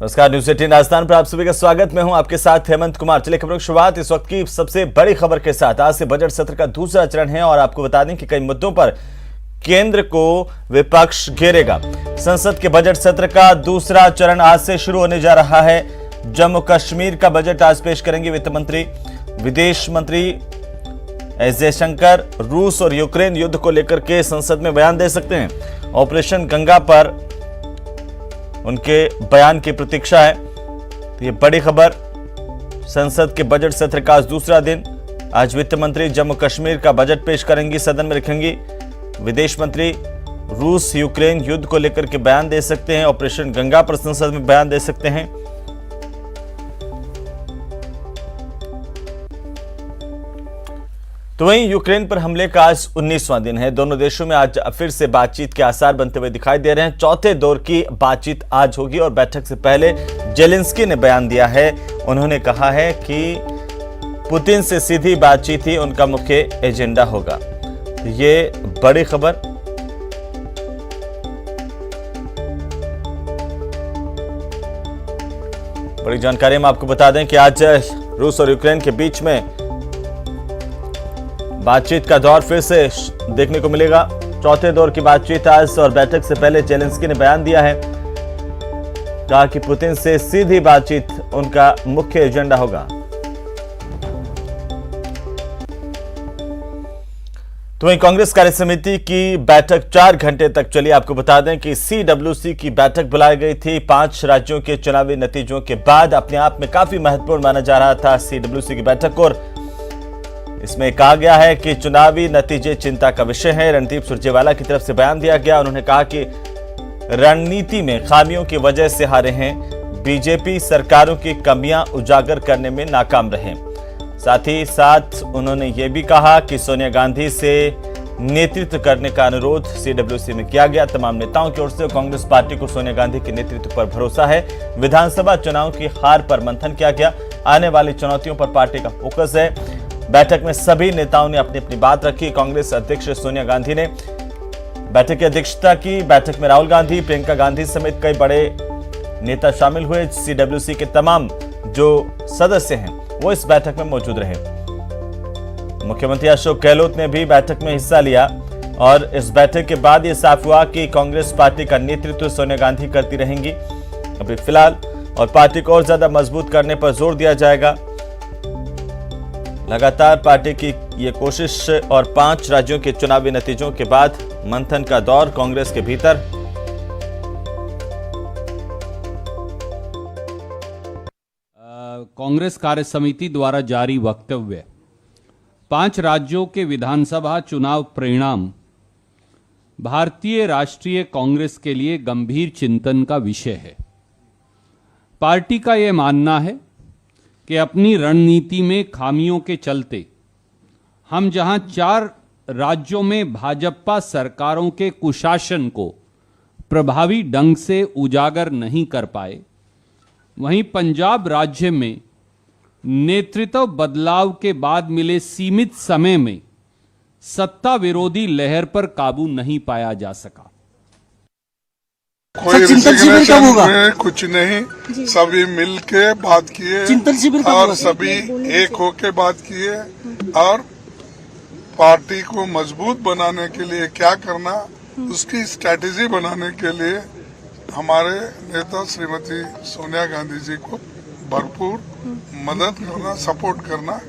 नमस्कार, न्यूज 18 राजस्थान पर आप सभी का स्वागत। मैं हूं आपके साथ हेमंत कुमार। चलिए खबरों की शुरुआत इस वक्त की सबसे बड़ी खबर के साथ। आज से बजट सत्र का दूसरा चरण है और आपको बता दें कि कई मुद्दों पर केंद्र को विपक्ष घेरेगा। संसद के बजट सत्र का दूसरा चरण आज से शुरू होने जा रहा है। जम्मू कश्मीर का बजट आज पेश करेंगे वित्त मंत्री। विदेश मंत्री एस जयशंकर रूस और यूक्रेन युद्ध को लेकर के संसद में बयान दे सकते हैं। ऑपरेशन गंगा पर उनके बयान की प्रतीक्षा है। तो ये बड़ी खबर, संसद के बजट सत्र का आज दूसरा दिन। आज वित्त मंत्री जम्मू कश्मीर का बजट पेश करेंगी, सदन में रखेंगी। विदेश मंत्री रूस यूक्रेन युद्ध को लेकर के बयान दे सकते हैं। ऑपरेशन गंगा पर संसद में बयान दे सकते हैं। तो वहीं यूक्रेन पर हमले का आज 19वां दिन है। दोनों देशों में आज फिर से बातचीत के आसार बनते हुए दिखाई दे रहे हैं। चौथे दौर की बातचीत आज होगी और बैठक से पहले जेलेंस्की ने बयान दिया है। उन्होंने कहा है कि पुतिन से सीधी बातचीत ही उनका मुख्य एजेंडा होगा। ये बड़ी खबर। बड़ी जानकारी हम आपको बता दें कि आज रूस और यूक्रेन के बीच में बातचीत का दौर फिर से देखने को मिलेगा। चौथे दौर की बातचीत आज, और बैठक से पहले जेलेंस्की ने बयान दिया है, कहा कि पुतिन से सीधी बातचीत उनका मुख्य एजेंडा होगा। तो वहीं कांग्रेस कार्य समिति की बैठक 4 घंटे तक चली। आपको बता दें कि CWC की बैठक बुलाई गई थी 5 राज्यों के चुनावी नतीजों के बाद। अपने आप में काफी महत्वपूर्ण माना जा रहा था CWC की बैठक, और इसमें कहा गया है कि चुनावी नतीजे चिंता का विषय है। रणदीप सुरजेवाला की तरफ से बयान दिया गया। उन्होंने कहा कि रणनीति में खामियों की वजह से हारे हैं। बीजेपी सरकारों की कमियां उजागर करने में नाकाम रहे। साथ ही साथ उन्होंने ये भी कहा कि सोनिया गांधी से नेतृत्व करने का अनुरोध CWC में किया गया। तमाम नेताओं की ओर से कांग्रेस पार्टी को सोनिया गांधी के नेतृत्व पर भरोसा है। विधानसभा चुनाव की हार पर मंथन किया गया। आने वाली चुनौतियों पर पार्टी का फोकस है। बैठक में सभी नेताओं ने अपनी अपनी बात रखी। कांग्रेस अध्यक्ष सोनिया गांधी ने बैठक की अध्यक्षता की। बैठक में राहुल गांधी, प्रियंका गांधी समेत कई बड़े नेता शामिल हुए। CWC के तमाम जो सदस्य हैं वो इस बैठक में मौजूद रहे। मुख्यमंत्री अशोक गहलोत ने भी बैठक में हिस्सा लिया, और इस बैठक के बाद यह साफ हुआ कि कांग्रेस पार्टी का नेतृत्व सोनिया गांधी करती रहेंगी अभी फिलहाल, और पार्टी को और ज्यादा मजबूत करने पर जोर दिया जाएगा। लगातार पार्टी की ये कोशिश और 5 राज्यों के चुनावी नतीजों के बाद मंथन का दौर कांग्रेस के भीतर। कांग्रेस कार्य समिति द्वारा जारी वक्तव्य। 5 राज्यों के विधानसभा चुनाव परिणाम भारतीय राष्ट्रीय कांग्रेस के लिए गंभीर चिंतन का विषय है। पार्टी का यह मानना है कि अपनी रणनीति में खामियों के चलते हम जहां 4 राज्यों में भाजपा सरकारों के कुशासन को प्रभावी ढंग से उजागर नहीं कर पाए, वहीं पंजाब राज्य में नेतृत्व बदलाव के बाद मिले सीमित समय में सत्ता विरोधी लहर पर काबू नहीं पाया जा सका। कोई चिंतन शिविर कब होगा? कुछ नहीं, सभी मिल के बात किए, चिंतन शिविर कब और सभी एक होके बात किए, और पार्टी को मजबूत बनाने के लिए क्या करना उसकी स्ट्रैटेजी बनाने के लिए हमारे नेता श्रीमती सोनिया गांधी जी को भरपूर मदद करना, सपोर्ट करना,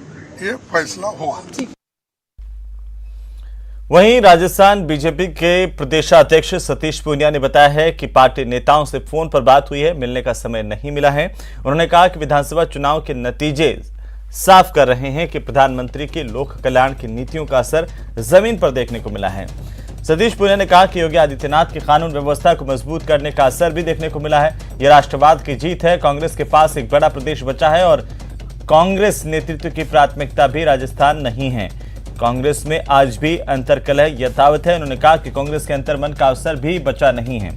ये फैसला होगा। वहीं राजस्थान बीजेपी के प्रदेशाध्यक्ष सतीश पूनिया ने बताया है कि पार्टी नेताओं से फोन पर बात हुई है, मिलने का समय नहीं मिला है। उन्होंने कहा कि विधानसभा चुनाव के नतीजे साफ कर रहे हैं कि प्रधानमंत्री की लोक कल्याण की नीतियों का असर जमीन पर देखने को मिला है। सतीश पूनिया ने कहा कि योगी आदित्यनाथ की कानून व्यवस्था को मजबूत करने का असर भी देखने को मिला है। यह राष्ट्रवाद की जीत है। कांग्रेस के पास एक बड़ा प्रदेश बचा है और कांग्रेस नेतृत्व की प्राथमिकता भी राजस्थान नहीं है। कांग्रेस में आज भी अंतर्कलह यथावत है। उन्होंने कहा कि कांग्रेस के अंतर्मन का अवसर भी बचा नहीं है।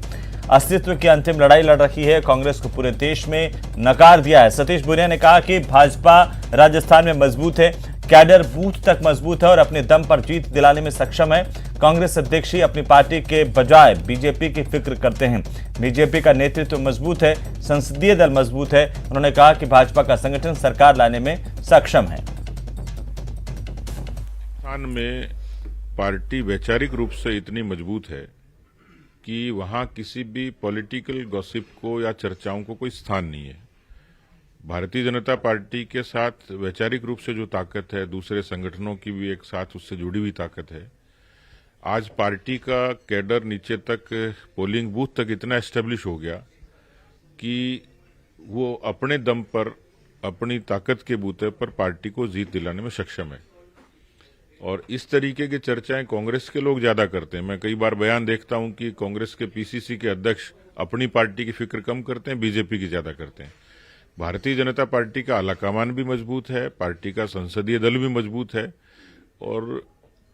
अस्तित्व की अंतिम लड़ाई लड़ रही है। कांग्रेस को पूरे देश में नकार दिया है। सतीश पूनिया ने कहा कि भाजपा राजस्थान में मजबूत है। कैडर बूथ तक मजबूत है और अपने दम पर जीत दिलाने में सक्षम है। कांग्रेस अध्यक्ष ही अपनी पार्टी के बजाय बीजेपी की फिक्र करते हैं। बीजेपी का नेतृत्व मजबूत है, संसदीय दल मजबूत है। उन्होंने कहा कि भाजपा का संगठन सरकार लाने में सक्षम है। राजस्थान में पार्टी वैचारिक रूप से इतनी मजबूत है कि वहां किसी भी पॉलिटिकल गॉसिप को या चर्चाओं को कोई स्थान नहीं है। भारतीय जनता पार्टी के साथ वैचारिक रूप से जो ताकत है, दूसरे संगठनों की भी एक साथ उससे जुड़ी हुई ताकत है। आज पार्टी का कैडर नीचे तक, पोलिंग बूथ तक इतना एस्टेब्लिश हो गया कि वो अपने दम पर, अपनी ताकत के बूते पर पार्टी को जीत दिलाने में सक्षम है। और इस तरीके की चर्चाएं कांग्रेस के लोग ज्यादा करते हैं। मैं कई बार बयान देखता हूं कि कांग्रेस के पीसीसी के अध्यक्ष अपनी पार्टी की फिक्र कम करते हैं, बीजेपी की ज्यादा करते हैं। भारतीय जनता पार्टी का आलाकमान भी मजबूत है, पार्टी का संसदीय दल भी मजबूत है। और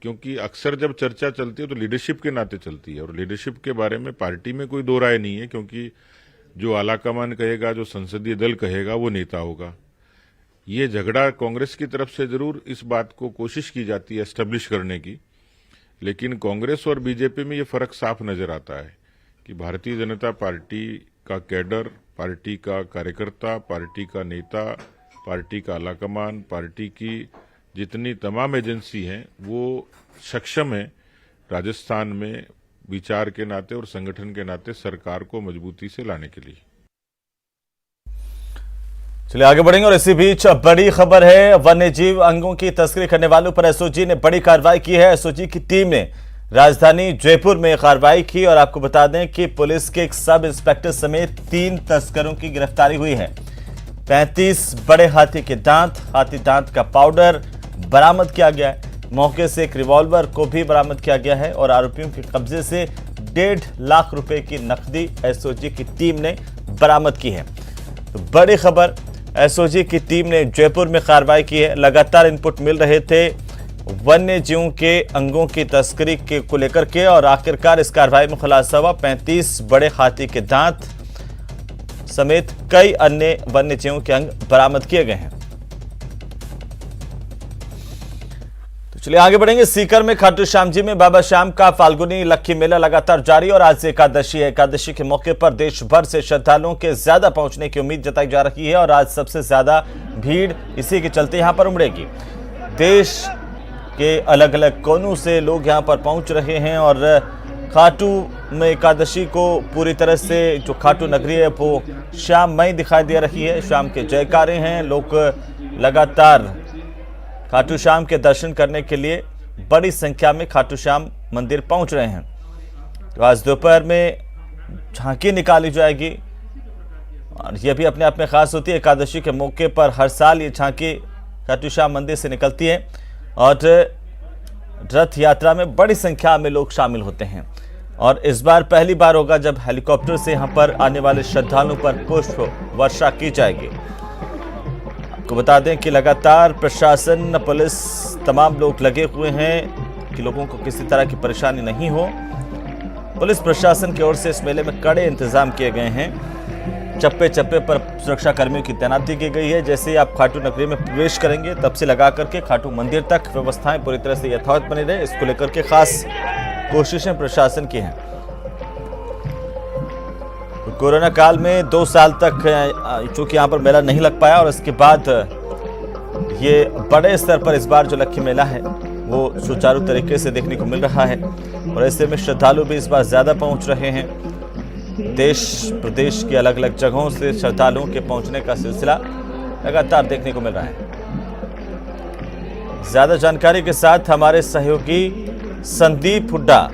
क्योंकि अक्सर जब चर्चा चलती है तो लीडरशिप के नाते चलती है, और लीडरशिप के बारे में पार्टी में कोई दो राय नहीं है, क्योंकि जो आलाकमान कहेगा, जो संसदीय दल कहेगा, वो नेता होगा। ये झगड़ा कांग्रेस की तरफ से जरूर इस बात को कोशिश की जाती है एस्टेब्लिश करने की, लेकिन कांग्रेस और बीजेपी में ये फर्क साफ नजर आता है कि भारतीय जनता पार्टी का कैडर, पार्टी का कार्यकर्ता, पार्टी का नेता, पार्टी का आलाकमान, पार्टी की जितनी तमाम एजेंसी हैं, वो सक्षम है राजस्थान में विचार के नाते और संगठन के नाते सरकार को मजबूती से लाने के लिए। चलिए आगे बढ़ेंगे और इसी बीच बड़ी खबर है, वन्य जीव अंगों की तस्करी करने वालों पर एसओजी ने बड़ी कार्रवाई की है। एसओजी की टीम ने राजधानी जयपुर में कार्रवाई की और आपको बता दें कि पुलिस के एक सब इंस्पेक्टर समेत 3 तस्करों की गिरफ्तारी हुई है। 35 बड़े हाथी के दांत, हाथी दांत का पाउडर बरामद किया गया है। मौके से एक रिवॉल्वर को भी बरामद किया गया है और आरोपियों के कब्जे से 1.5 लाख रुपए की नकदी एसओजी की टीम ने बरामद की है। तो बड़ी खबर, एसओजी की टीम ने जयपुर में कार्रवाई की है। लगातार इनपुट मिल रहे थे वन्य जीवों के अंगों की तस्करी को लेकर के और आखिरकार इस कार्रवाई में खुलासा हुआ। 35 बड़े हाथी के दांत समेत कई अन्य वन्य जीवों के अंग बरामद किए गए हैं। तो चलिए आगे बढ़ेंगे। सीकर में खाटू श्याम जी में बाबा श्याम का फाल्गुनी लक्खी मेला लगातार जारी और आज एकादशी है। एकादशी के मौके पर देश भर से श्रद्धालुओं के ज्यादा पहुंचने की उम्मीद जताई जा रही है और आज सबसे ज्यादा भीड़ इसी के चलते यहां पर उमड़ेगी। देश के अलग अलग कोनों से लोग यहां पर पहुंच रहे हैं और खाटू में एकादशी को पूरी तरह से जो खाटू नगरी है वो श्याममय दिखाई दे रही है। श्याम के जयकारे हैं, लोग लगातार खाटू श्याम के दर्शन करने के लिए बड़ी संख्या में खाटू श्याम मंदिर पहुंच रहे हैं। तो आज दोपहर में झांकी निकाली जाएगी और यह भी अपने आप में खास होती है। एकादशी के मौके पर हर साल ये झांकी खाटू श्याम मंदिर से निकलती है और रथ यात्रा में बड़ी संख्या में लोग शामिल होते हैं और इस बार पहली बार होगा जब हेलीकॉप्टर से यहां पर आने वाले श्रद्धालुओं पर पुष्प वर्षा की जाएगी। आपको बता दें कि लगातार प्रशासन, पुलिस, तमाम लोग लगे हुए हैं कि लोगों को किसी तरह की परेशानी नहीं हो। पुलिस प्रशासन की ओर से इस मेले में कड़े इंतजाम किए गए हैं। चप्पे चप्पे पर सुरक्षा कर्मियों की तैनाती की गई है। जैसे ही आप खाटू नगरी में प्रवेश करेंगे तब से लगा करके खाटू मंदिर तक व्यवस्थाएं पूरी तरह से यथावत बनी रहे, इसको लेकर के खास कोशिशें प्रशासन की हैं। तो कोरोना काल में 2 साल तक चूंकि यहाँ पर मेला नहीं लग पाया और इसके बाद ये बड़े स्तर पर इस बार जो लक्खी मेला है वो सुचारू तरीके से देखने को मिल रहा है और ऐसे में श्रद्धालु भी इस बार ज्यादा पहुंच रहे हैं। देश प्रदेश की अलग अलग जगहों से श्रद्धालुओं के पहुंचने का सिलसिला लगातार देखने को मिल रहा है। ज्यादा जानकारी के साथ हमारे सहयोगी संदीप हुड्डा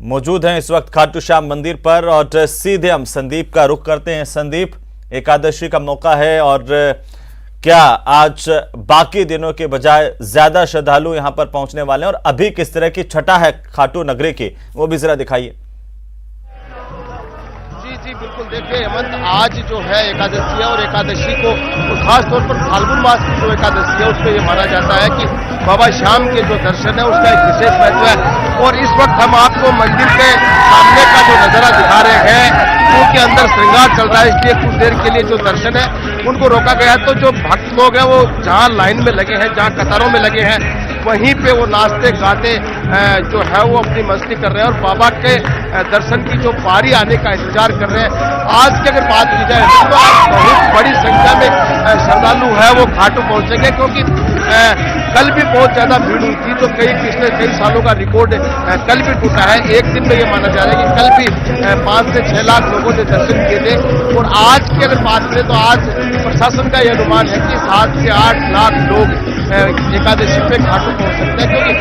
मौजूद हैं इस वक्त खाटू श्याम मंदिर पर और सीधे हम संदीप का रुख करते हैं। संदीप, एकादशी का मौका है और क्या आज बाकी दिनों के बजाय ज्यादा श्रद्धालु यहां पर पहुंचने वाले हैं और अभी किस तरह की छटा है खाटू नगरी की, वो भी जरा दिखाइए। जी बिल्कुल, देखिए हेमंत, आज जो है एकादशी है और एकादशी को खास तौर पर फाल्गुन मास की जो एकादशी है उसको ये माना जाता है कि बाबा श्याम के जो दर्शन है उसका एक विशेष महत्व है। और इस वक्त हम आपको मंदिर के सामने का जो नजारा दिखा रहे हैं, क्योंकि अंदर श्रृंगार चल रहा है, इसलिए कुछ देर के लिए जो दर्शन है उनको रोका गया। तो जो भक्त लोग हैं वो जहां लाइन में लगे हैं, जहां कतारों में लगे हैं, वहीं पे वो नाचते गाते जो है वो अपनी मस्ती कर रहे हैं और बाबा के दर्शन की जो बारी आने का इंतजार कर रहे हैं। आज की अगर बात की जाए तो आज बहुत बड़ी संख्या में श्रद्धालु है वो घाटों पहुंचेंगे, क्योंकि कल भी बहुत ज्यादा भीड़ हुई थी। तो पिछले कई सालों का रिकॉर्ड कल भी टूटा है। एक दिन में ये माना जा रहा है कि कल भी 5 से 6 लाख लोगों ने दर्शन किए थे। और आज की अगर बात करें तो आज प्रशासन का यह अनुमान है कि 7 से 8 लाख लोग एकादशी पे घाटों पहुंच सकते हैं, क्योंकि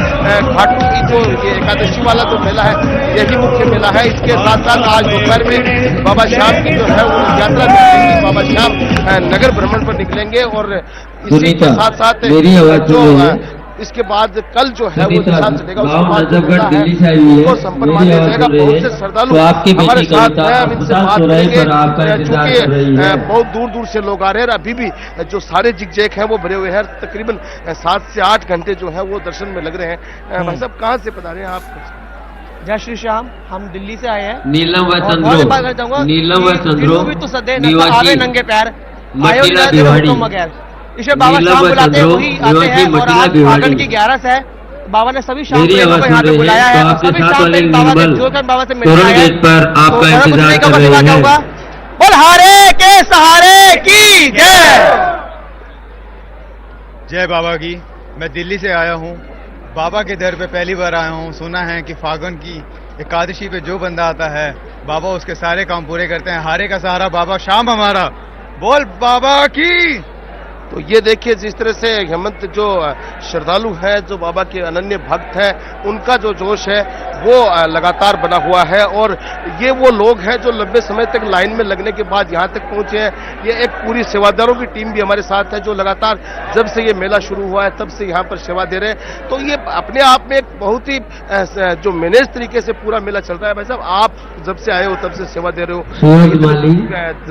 घाटों की जो ये एकादशी वाला जो मेला है यही मुख्य मेला है। इसके साथ साथ आज दोपहर में बाबा श्याम की जो है वो यात्रा निकलेगी, बाबा श्याम नगर भ्रमण पर निकलेंगे और इसी के साथ साथ जो इसके बाद कल जो है वो निशान चलेगा, उसके बाद उसको संपन्न मान लिया जाएगा। बहुत से श्रद्धालु हमारे साथ हैं, हम इनसे बात करेंगे, चूंकि बहुत दूर दूर से लोग आ रहे हैं। अभी भी जो सारे जिगजैग हैं वो भरे हुए हैं। तकरीबन 7 से 8 घंटे जो है वो दर्शन में लग रहे हैं। भाई साहब कहाँ से पधारे हैं आप? जय श्री श्याम, हम दिल्ली से आए हैं। नीलम व चंद्रो तो सदे आवे नंगे पैर मगर इसे बाबा शाम बुलाते हैं, वही आते हैं। और आज फागुन की 11 है, बाबा ने सभी शाम को यहाँ पे बुलाया है। सभी शाम को बाबा से जो कर बाबा से मिलना है। आपका इंतजार कर रहे हैं। बोल हारे के सहारे की जय। जय बाबा की। मैं दिल्ली से आया हूँ, बाबा के दर पे पहली बार आया हूँ। सुना है कि फागुन की एकादशी पे जो बंदा आता है बाबा उसके सारे काम पूरे करते हैं। हारे का सहारा बाबा शाम हमारा। बोल बाबा की। तो ये देखिए जिस तरह से हेमंत जो श्रद्धालु हैं, जो बाबा के अनन्य भक्त हैं, उनका जो जोश है वो लगातार बना हुआ है। और ये वो लोग हैं जो लंबे समय तक लाइन में लगने के बाद यहाँ तक पहुंचे हैं। ये एक पूरी सेवादारों की टीम भी हमारे साथ है जो लगातार जब से ये मेला शुरू हुआ है तब से यहाँ पर सेवा दे रहे हैं। तो ये अपने आप में एक बहुत ही जो मैनेज तरीके से पूरा मेला चल रहा है। भाई साहब आप जब से आए हो तब से सेवा दे रहे हो,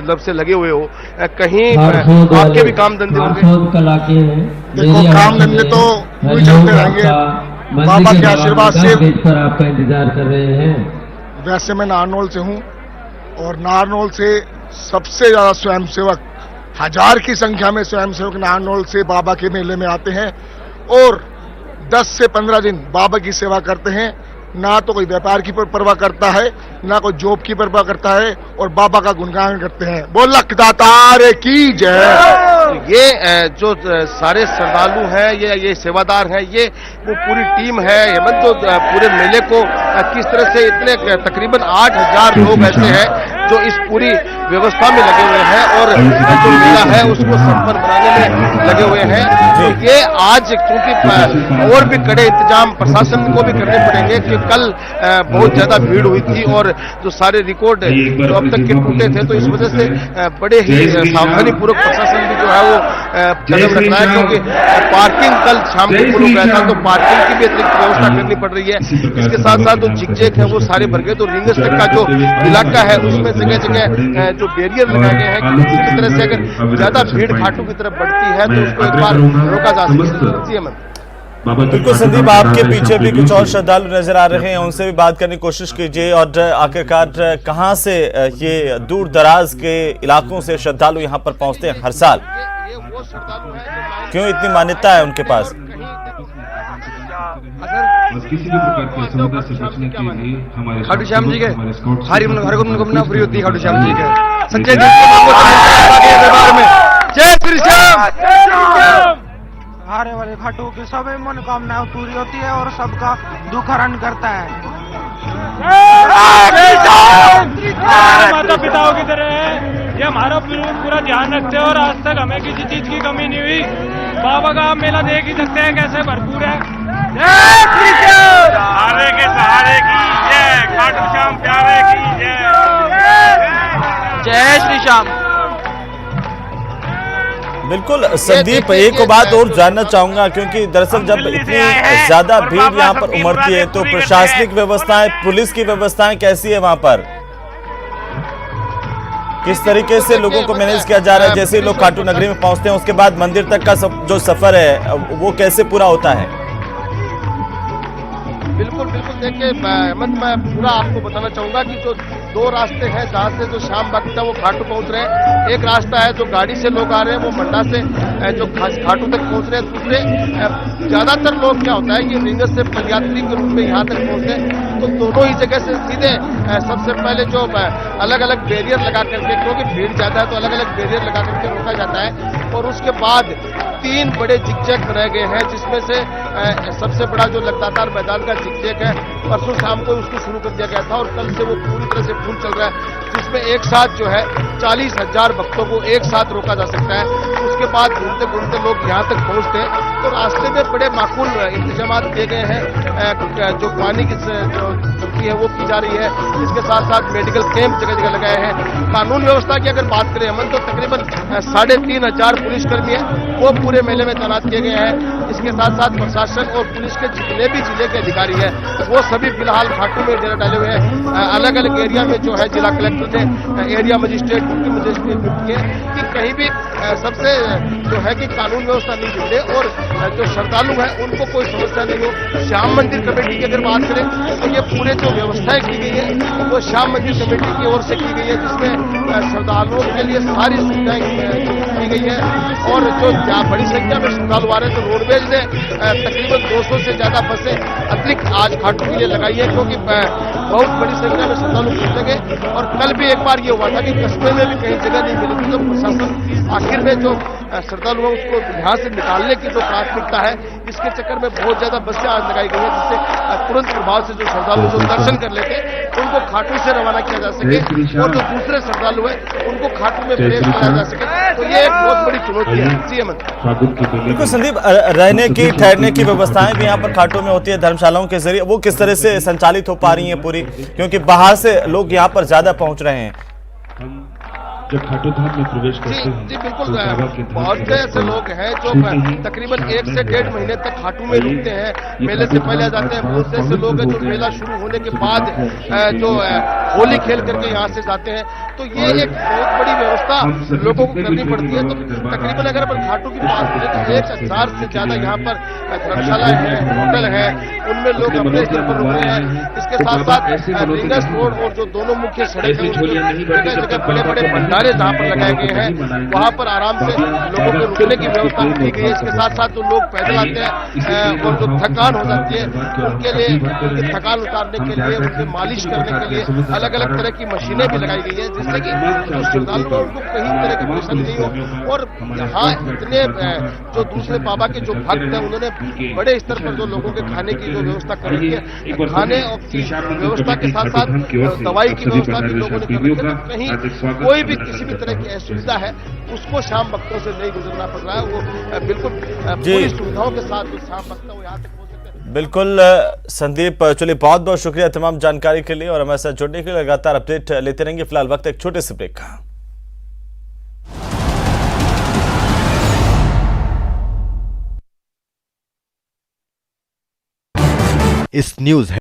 जब से लगे हुए हो, कहीं आपके भी काम धंधे देखो काम धंधे तो पूरी चलते रहेंगे बाबा के आशीर्वाद से। पर आपका इंतजार कर रहे हैं। वैसे मैं नारनौल से हूँ और नारनौल से सबसे ज्यादा स्वयंसेवक 1000 की संख्या में स्वयंसेवक नारनौल से बाबा के मेले में आते हैं और 10 से 15 दिन बाबा की सेवा करते हैं। ना तो कोई व्यापार की परवाह करता है, ना कोई जॉब की परवाह करता है और बाबा का गुणगान करते हैं। बोल लखदातार की जय। ये जो सारे श्रद्धालु हैं, ये सेवादार हैं, ये वो पूरी टीम है हेमंत जो पूरे मेले को किस तरह से इतने तकरीबन 8000 लोग ऐसे हैं जो इस पूरी व्यवस्था में लगे हुए हैं और जो मेला है उसको संपन्न बनाने में लगे हुए हैं। तो ये आज क्योंकि और भी कड़े इंतजाम प्रशासन को भी करने पड़ेंगे कि कल बहुत ज्यादा भीड़ हुई थी और जो सारे रिकॉर्ड जो अब तक के टूटे थे, तो इस वजह से बड़े ही सावधानी पूर्वक प्रशासन भी जो है वो कदम रख रहा है। क्योंकि पार्किंग कल शाम को शुरू हुआ था तो पार्किंग की भी अतिरिक्त व्यवस्था करनी पड़ रही है। इसके साथ साथ जो जिगजैग है वो सारे भर गए। तो रिंग स्टैक का जो इलाका है उसमें जगह जगह जो बैरियर लगाए गए हैं कि किसी तरह से अगर ज्यादा भीड़ घाटों की तरफ बढ़ती है तो उसको एक बार रोका जा सकता है। बिल्कुल संदीप, आपके पीछे भी कुछ और श्रद्धालु नजर आ रहे हैं, उनसे भी बात करने की कोशिश कीजिए। और आखिरकार कहां से ये दूर दराज के इलाकों से श्रद्धालु यहां पर पहुंचते हैं हर साल? क्यों इतनी मान्यता है उनके पास? किसी भी प्रकार की असुविधा से बचने के लिए हमारे खाटू श्याम जी के हरी मनोकामना पूरी होती है। खाटू श्याम जी के सच्चे दरबार में जय श्री श्याम। हारे वाले खाटू की सभी मनोकामनाएं पूरी होती है और सबका दुख हरण करता है। माता पिताओं की तरह है, ये हमारा पूरा ध्यान रखते हैं और आज तक हमें किसी चीज की कमी नहीं हुई। बाबा का आप मेला देख ही सकते हैं कैसे भरपूर है। हारे के सहारे की जय, खाटू श्याम प्यारे की जय। जय श्री श्याम। बिल्कुल संदीप, एक बात और जानना चाहूंगा क्योंकि दरअसल जब इतनी ज्यादा भीड़ यहाँ पर उमड़ती है तो प्रशासनिक व्यवस्थाएं, पुलिस की व्यवस्थाएं कैसी है वहां पर? किस तरीके से लोगों को मैनेज किया जा रहा है? जैसे लोग खाटू नगरी में पहुंचते हैं उसके बाद मंदिर तक का जो सफर है वो कैसे पूरा होता है? बिल्कुल बिल्कुल, देखिए हेमंत, मैं पूरा आपको बताना चाहूंगा कि जो दो रास्ते हैं जहाँ से जो शाम वक्त है वो खाटू पहुंच रहे हैं। एक रास्ता है जो गाड़ी से लोग आ रहे हैं, वो मंडा से जो खाटू तक पहुंच रहे हैं। दूसरे ज्यादातर लोग क्या होता है कि रिंगस से पदयात्री के रूप में यहाँ तक पहुंचते हैं, तो दोनों ही जगह से सीधे सबसे पहले जो अलग अलग बैरियर लगा करके, क्योंकि भीड़ ज्यादा है तो अलग अलग बैरियर लगा करके रोका जाता है। और उसके बाद 3 बड़े जिगजैग बनाए गए हैं, जिसमें से सबसे बड़ा जो लगातार मैदान का जिगजैग है, परसों शाम को उसको शुरू कर दिया गया था और कल से वो पूरी तरह से फुल चल रहा है, जिसमें एक साथ जो है 40,000 भक्तों को एक साथ रोका जा सकता है। उसके बाद घूमते घूमते लोग यहाँ तक पहुँचते हैं, तो रास्ते में बड़े माकूल इंतजाम किए गए हैं। जो पानी की जो सब्जी है वो की जा रही है, इसके साथ साथ मेडिकल कैंप जगह जगह लगाए हैं। कानून व्यवस्था की अगर बात करें अमन, तो तकरीबन 3,500 पुलिसकर्मी है वो पूरे मेले में तैनात किए गए हैं। इसके साथ साथ प्रशासन और पुलिस के जितने भी जिले के अधिकारी हैं वो सभी फिलहाल खाटू में डेरा डाले हुए हैं। अलग अलग एरिया में जो है जिला कलेक्टर ने एरिया मजिस्ट्रेट, डिप्टी मजिस्ट्रेट किए कि कहीं भी सबसे जो है कि कानून व्यवस्था नहीं बिगड़े और जो श्रद्धालु हैं उनको कोई समस्या नहीं हो। श्याम मंदिर कमेटी की अगर बात करें तो ये पूरे जो व्यवस्थाएं की गई है वो श्याम मंदिर कमेटी की ओर से की गई है, जिसमें श्रद्धालुओं के लिए सारी सुविधाएं की गई है। और जो बड़ी संख्या में श्रद्धालु आ रहे हैं, तो रोडवेज ने तकरीबन 200 से ज्यादा बसें अतिरिक्त आज खाटू के लिए लगाई है, क्योंकि बहुत बड़ी संख्या में श्रद्धालु पहुंचेंगे। और कल भी एक बार ये हुआ था कि कस्बे में भी कहीं जगह नहीं मिली थी, तो प्रशासन आखिर में जो श्रद्धालु है उसको यहाँ से निकालने की जो प्राथमिकता है, इसके चक्कर में बहुत ज्यादा बसें आज लगाई गई है, जिससे तुरंत प्रभाव से जो श्रद्धालु जो दर्शन कर लेते उनको खाटू से रवाना किया जा सके और जो दूसरे श्रद्धालु है उनको खाटू में प्रवेश कराया जा सके। तो ये एक बहुत बड़ी चुनौती है। जी अमन। बिल्कुल संदीप, रहने की ठहरने की व्यवस्थाएं भी यहाँ पर खाटू में होती है धर्मशालाओं के जरिए, वो किस तरह से संचालित हो पा रही है पूरी, क्योंकि बाहर से लोग यहाँ पर ज्यादा पहुंच रहे हैं? जब खाटू धाम में प्रवेश करते हैं जी बिल्कुल, बहुत से ऐसे लोग हैं जो तकरीबन 1 से 1.5 महीने तक खाटू में रुकते हैं, मेले से पहले आ जाते हैं। बहुत से ऐसे लोग हैं जो मेला शुरू होने के बाद जो होली खेल करके यहाँ से जाते हैं। तो ये एक बहुत बड़ी व्यवस्था लोगों को करनी पड़ती है। तो तकरीबन अगर अपन खाटू की बात करें तो 1,000 से ज्यादा यहाँ पर धर्मशाला है, होटल है, उनमें लोग अपने स्तर पर रुक रहे हैं। इसके साथ साथ रिंगस रोड और जो दोनों मुख्य सड़क जगह जगह बड़े बड़े भंडारे जहाँ पर लगाए गए हैं, वहाँ पर आराम से लोगों को रुकने की व्यवस्था की गई है। इसके साथ साथ जो लोग पैदल आते हैं और जो थकान हो जाती है उनके लिए, उनकी थकान उतारने के लिए, उनकी मालिश करने के लिए अलग अलग तरह की मशीनें भी लगाई गई है, जिससे कि जो श्रद्धालु हैं उनको कहीं तरह की परेशानी नहीं हो। और यहाँ इतने जो दूसरे बाबा के जो भक्त हैं उन्होंने बड़े स्तर पर जो लोगों के खाने की जो व्यवस्था करी है, खाने की व्यवस्था के साथ साथ दवाई की व्यवस्था भी लोगों ने करी है। कहीं कोई भी किसी भी तरह की असुविधा है उसको शाम भक्तों से नहीं गुजरना पड़ रहा है। वो बिल्कुल पूरी सुविधाओं के साथ शाम भक्त वो यहाँ तक पहुंच सकते हैं। बिल्कुल संदीप, चलिए बहुत बहुत शुक्रिया तमाम जानकारी के लिए और हमारे साथ जुड़ने के लिए। लगातार अपडेट लेते रहेंगे। फिलहाल वक्त एक छोटे से ब्रेक का। इस न्यूज